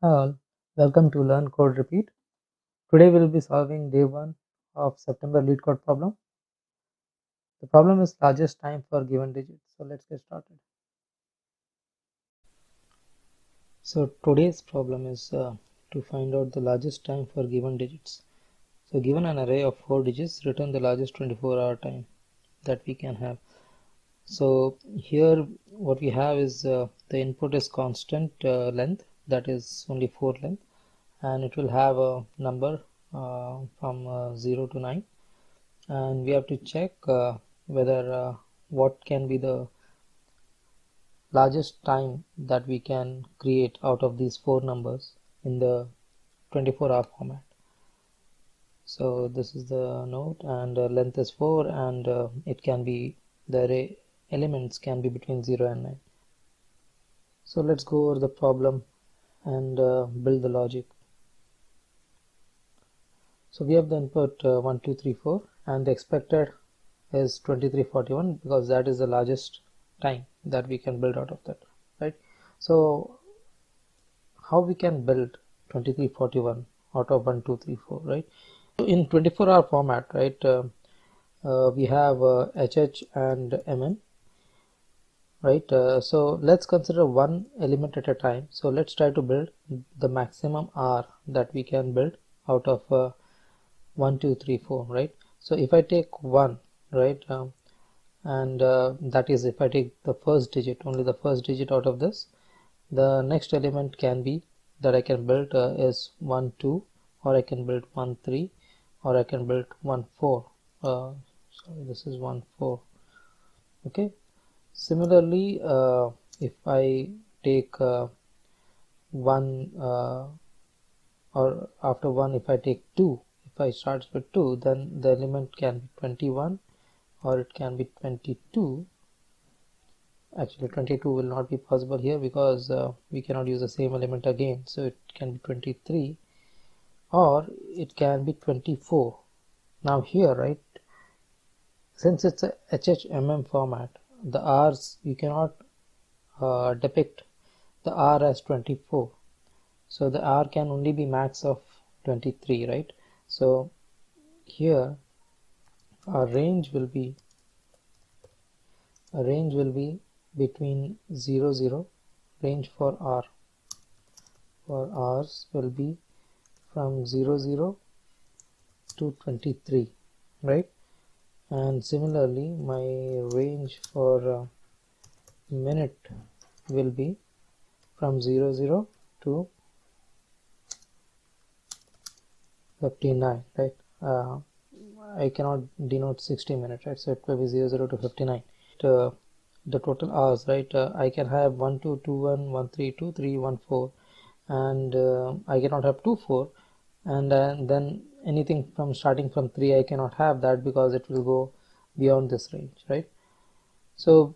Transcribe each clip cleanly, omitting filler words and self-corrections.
Hi all, welcome to Learn Code Repeat. Today we will be solving day 1 of September lead code problem. The problem is largest time for given digit. So let's get started. So today's problem is to find out the largest time for given digits. So given an array of 4 digits, return the largest 24-hour time that we can have. So here what we have is the input is constant length, that is only 4 length, and it will have a number from 0 to 9, and we have to check whether what can be the largest time that we can create out of these 4 numbers in the 24-hour format. So this is the node, and length is 4, and it can be, the array elements can be between 0 and 9. So let's go over the problem and build the logic. So we have the input 1 2 3 4, and the expected is 2341 because that is the largest time that we can build out of that, right? So how we can build 2341 out of 1 2 3 4, right? So in 24-hour format, right, we have HH and MM, right? So let's consider one element at a time. So let's try to build the maximum R that we can build out of 1 2 3 4, right? So if I take 1, right, and that is if I take the first digit, only the first digit out of this, the next element can be that I can build is 1 2, or I can build 1 3, or I can build 1 4. Sorry, this is 1 4. Okay. Similarly, if I take 1 or after 1, if I take 2, if I start with 2, then the element can be 21, or it can be 22. Actually 22 will not be possible here because we cannot use the same element again, so it can be 23, or it can be 24. Now here, right, since it's a HHMM format, the R's, you cannot depict the R as 24, so the R can only be max of 23, right? So here our range will be between 0 0. Range for R for R's will be from 0 0 to 23, right? And similarly my range for minute will be from 0 0 to 59, right? I cannot denote 60 minutes, right? So it will be 0 0 to 59. The total hours, right? I can have 1 2 2 1 1 3 2 3 1 4, and I cannot have 2 4, and then anything from starting from 3 I cannot have that because it will go beyond this range, right? So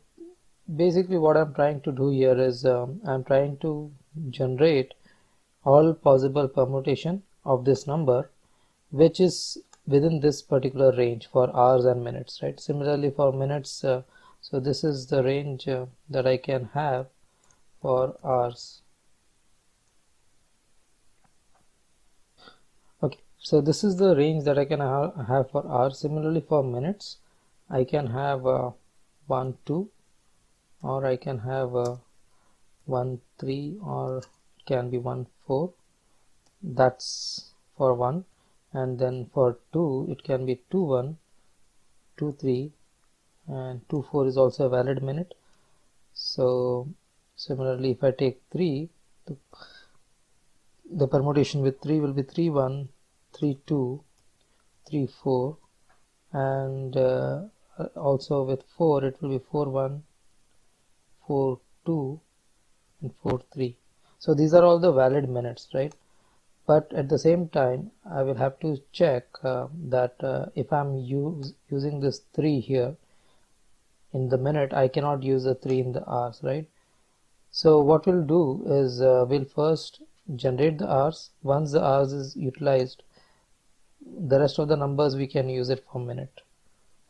basically what I'm trying to do here is I'm trying to generate all possible permutation of this number which is within this particular range for hours and minutes, right? Similarly for minutes, so this is the range that I can have for hours. Okay, so this is the range that I can have for hours. Similarly for minutes, I can have 1 2, or I can have 1 3, or can be 1 4. That's for 1, and then for 2 it can be 2 1, 2 3, and 2 4 is also a valid minute. So similarly if I take 3, the permutation with 3 will be 3 1, 3 2, 3 4, and also with 4 it will be 4 1, 4 2, and 4 3. So these are all the valid minutes, right? But at the same time I will have to check that if I'm using this 3 here in the minute, I cannot use the 3 in the hours, right? So what we'll do is we'll first generate the hours. Once the hours is utilized, the rest of the numbers we can use it for minute,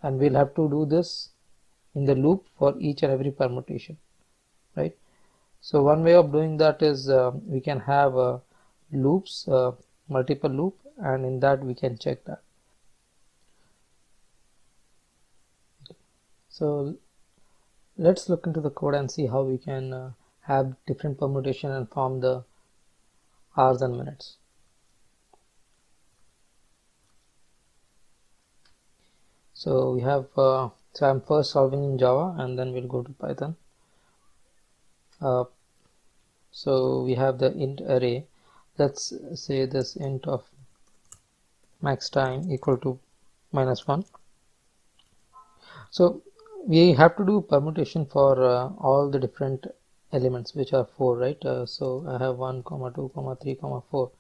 and we'll have to do this in the loop for each and every permutation, right? So one way of doing that is we can have loops, multiple loop, and in that we can check that. So let's look into the code and see how we can have different permutation and form the hours and minutes. So we have so I'm first solving in Java and then we'll go to Python. So we have the int array. Let's say this int of max time equal to -1. So we have to do permutation for all the different elements, which are 4, right? So I have 1, 2, 3, 4.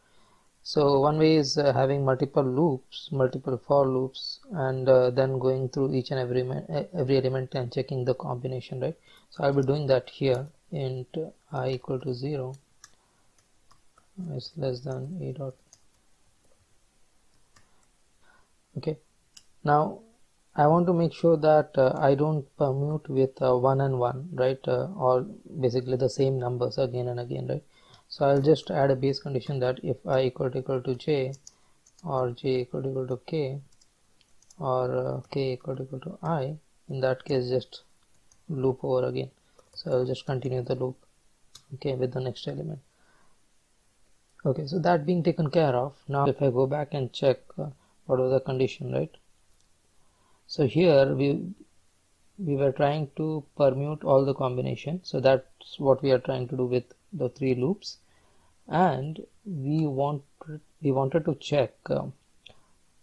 So one way is having multiple loops, multiple for loops, and then going through each and every element and checking the combination, right? So I'll be doing that here. Int I equal to 0 is less than a dot. Okay. Now I want to make sure that I don't permute with 1 and 1, right? Or basically the same numbers again and again, right? So I'll just add a base condition that if I equal to j, or j equal to k, or k equal to I, in that case just loop over again. So I'll just continue the loop, okay, with the next element. Okay, so that being taken care of, now if I go back and check what was the condition, right? So here we were trying to permute all the combination, so that's what we are trying to do with the 3 loops, and we wanted to check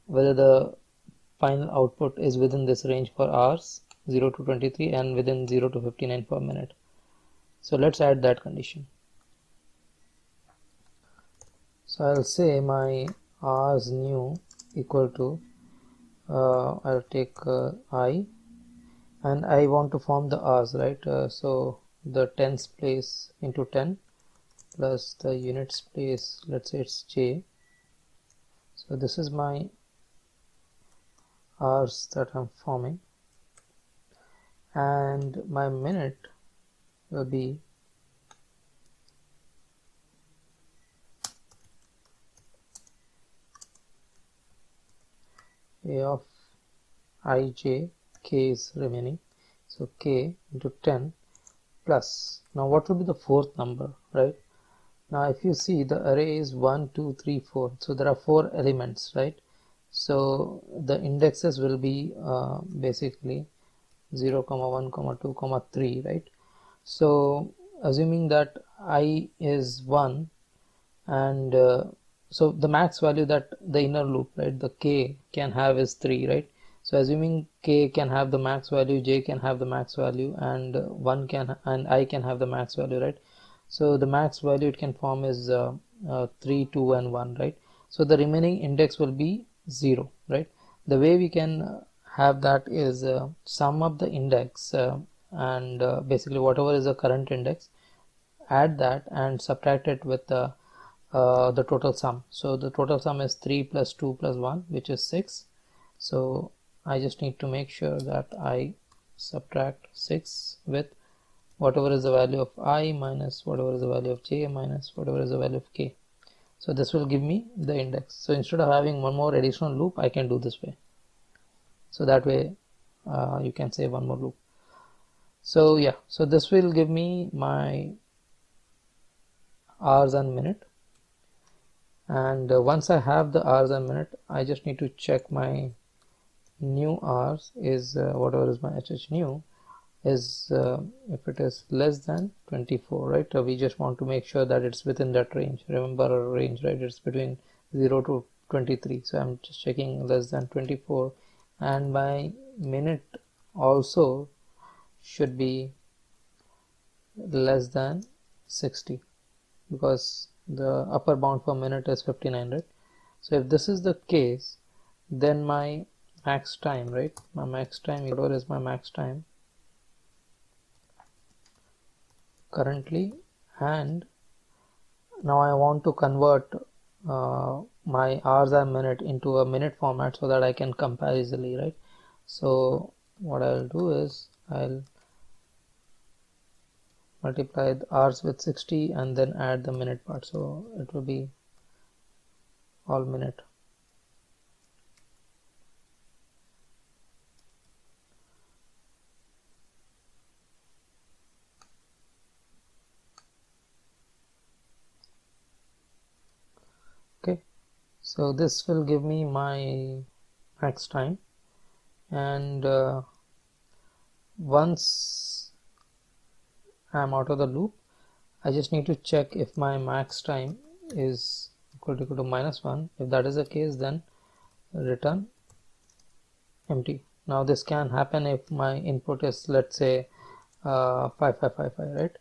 whether the final output is within this range for hours 0 to 23 and within 0 to 59 per minute. So let's add that condition. So I'll say my hours new equal to I'll take I, and I want to form the hours, right? So the tens place into 10 plus the units place, let's say it's j. So this is my hours that I'm forming, and my minute will be a of ij, k is remaining, so k into 10 plus, now what will be the fourth number, right? Now if you see, the array is 1, 2, 3, 4, so there are 4 elements, right? So the indexes will be basically 0, 1, 2, 3, right? So assuming that I is 1, and so the max value that the inner loop, right, the k can have is 3, right? So assuming k can have the max value, j can have the max value, and I can have the max value, right? So the max value it can form is 3, 2, and 1, right? So the remaining index will be 0, right? The way we can have that is sum up the index and basically whatever is the current index, add that and subtract it with the total sum. So the total sum is 3 plus 2 plus 1, which is 6. So I just need to make sure that I subtract 6 with whatever is the value of I minus whatever is the value of j minus whatever is the value of k. So this will give me the index. So instead of having one more additional loop, I can do this way. So that way you can say one more loop. So yeah, so this will give me my hours and minute, and once I have the hours and minute, I just need to check my new hours is whatever is my HH new is if it is less than 24, right? We just want to make sure that it's within that range. Remember our range, right? It's between 0 to 23, so I'm just checking less than 24, and my minute also should be less than 60 because the upper bound for minute is 59, right? So if this is the case, then my max time, right, my max time, whatever is my max time currently, and now I want to convert my hours and minute into a minute format so that I can compare easily, right? So what I'll do is I'll multiply the hours with 60 and then add the minute part, so it will be all minute. Okay, so this will give me my max time, and once I'm out of the loop, I just need to check if my max time is equal to -1. If that is the case, then return empty. Now this can happen if my input is, let's say, 5555, right?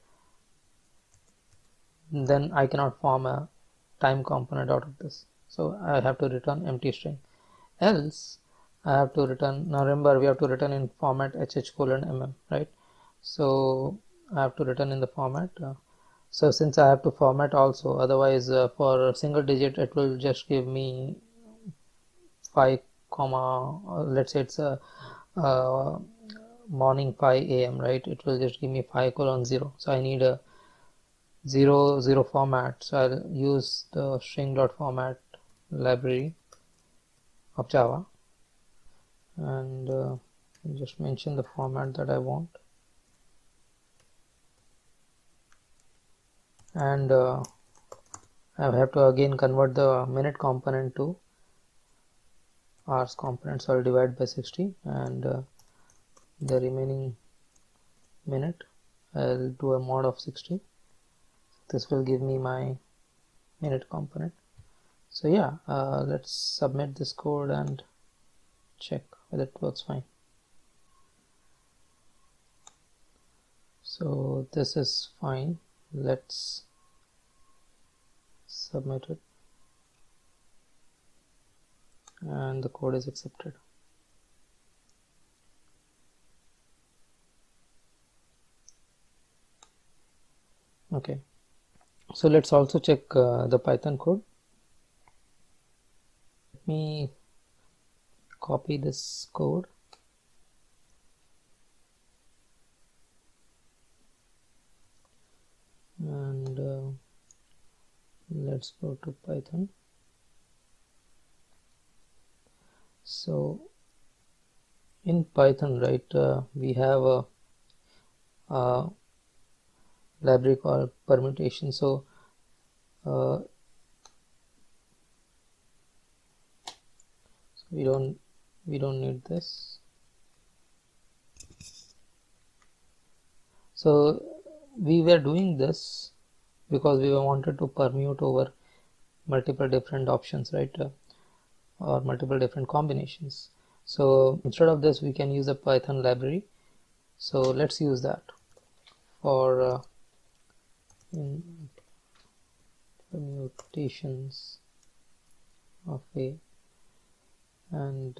Then I cannot form a time component out of this, so I have to return empty string. Else I have to return, now remember we have to return in format HH:/mm, right? So I have to return in the format. So since I have to format also, otherwise for a single digit it will just give me 5 comma, let's say it's a morning 5 a.m., right? It will just give me 5:0. So I need a 0 format, so I'll use the string.format library of Java, and just mention the format that I want, and I have to again convert the minute component to hours component, so I'll divide by 60, and the remaining minute I'll do a mod of 60. This will give me my minute component. So yeah, let's submit this code and check whether it works fine. So this is fine. Let's submit it, and the code is accepted. Okay, so let's also check the Python code. Let me copy this code and let's go to Python. So in Python, right, we have a library called permutation. So we don't need this. So we were doing this because we wanted to permute over multiple different options, right, or multiple different combinations. So instead of this, we can use a Python library. So let's use that for permutations of A, and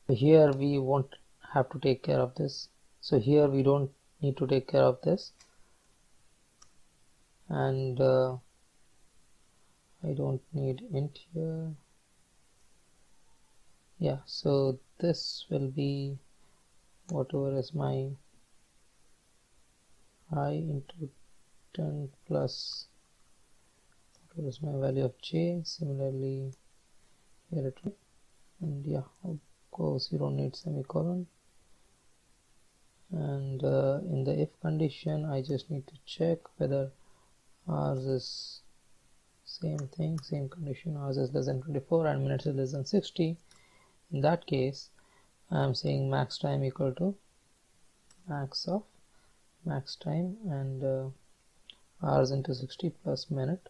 here we won't have to take care of this. So here we don't need to take care of this, and I don't need int here. Yeah, so this will be whatever is my I into 10 plus whatever is my value of j. Similarly here it will, and yeah, of course you don't need semicolon. And in the if condition, I just need to check whether ours is same thing, same condition, ours is less than 24 and minutes is less than 60. In that case, I am saying max time equal to max of max time, and hours into 60 plus minute,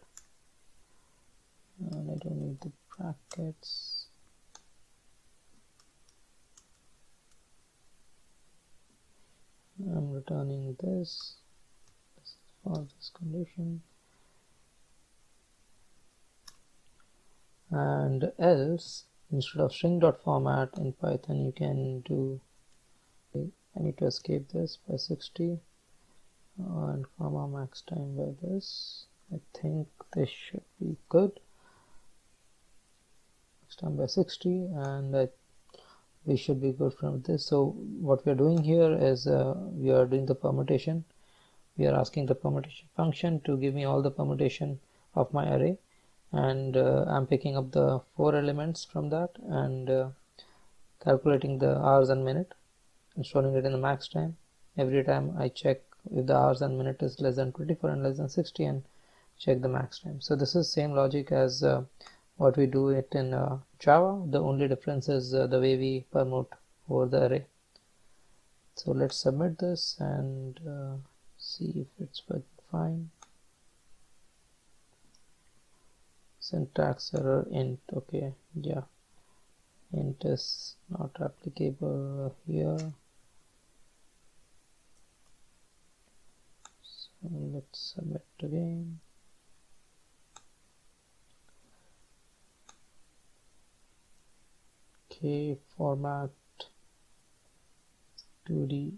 and I don't need the brackets. I'm returning this for this condition, and else instead of string.format in Python you can do, I need to escape this by 60 and comma max time by this. I think this should be good. Max time by 60, and we should be good from this. So what we are doing here is we are doing the permutation. We are asking the permutation function to give me all the permutation of my array, and I'm picking up the 4 elements from that and calculating the hours and minute and storing it in the max time. Every time I check if the hours and minute is less than 24 and less than 60 and check the max time. So this is same logic as what we do it in Java. The only difference is the way we permute over the array. So let's submit this and see if it's working fine. Syntax error int. Okay, yeah, int is not applicable here. So let's submit again. Okay, format 2D.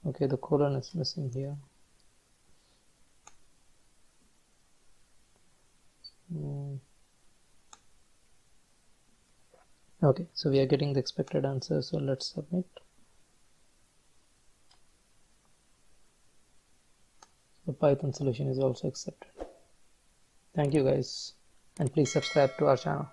Okay, the colon is missing here. Okay, so we are getting the expected answer, so let's submit. The Python solution is also accepted. Thank you guys, and please subscribe to our channel.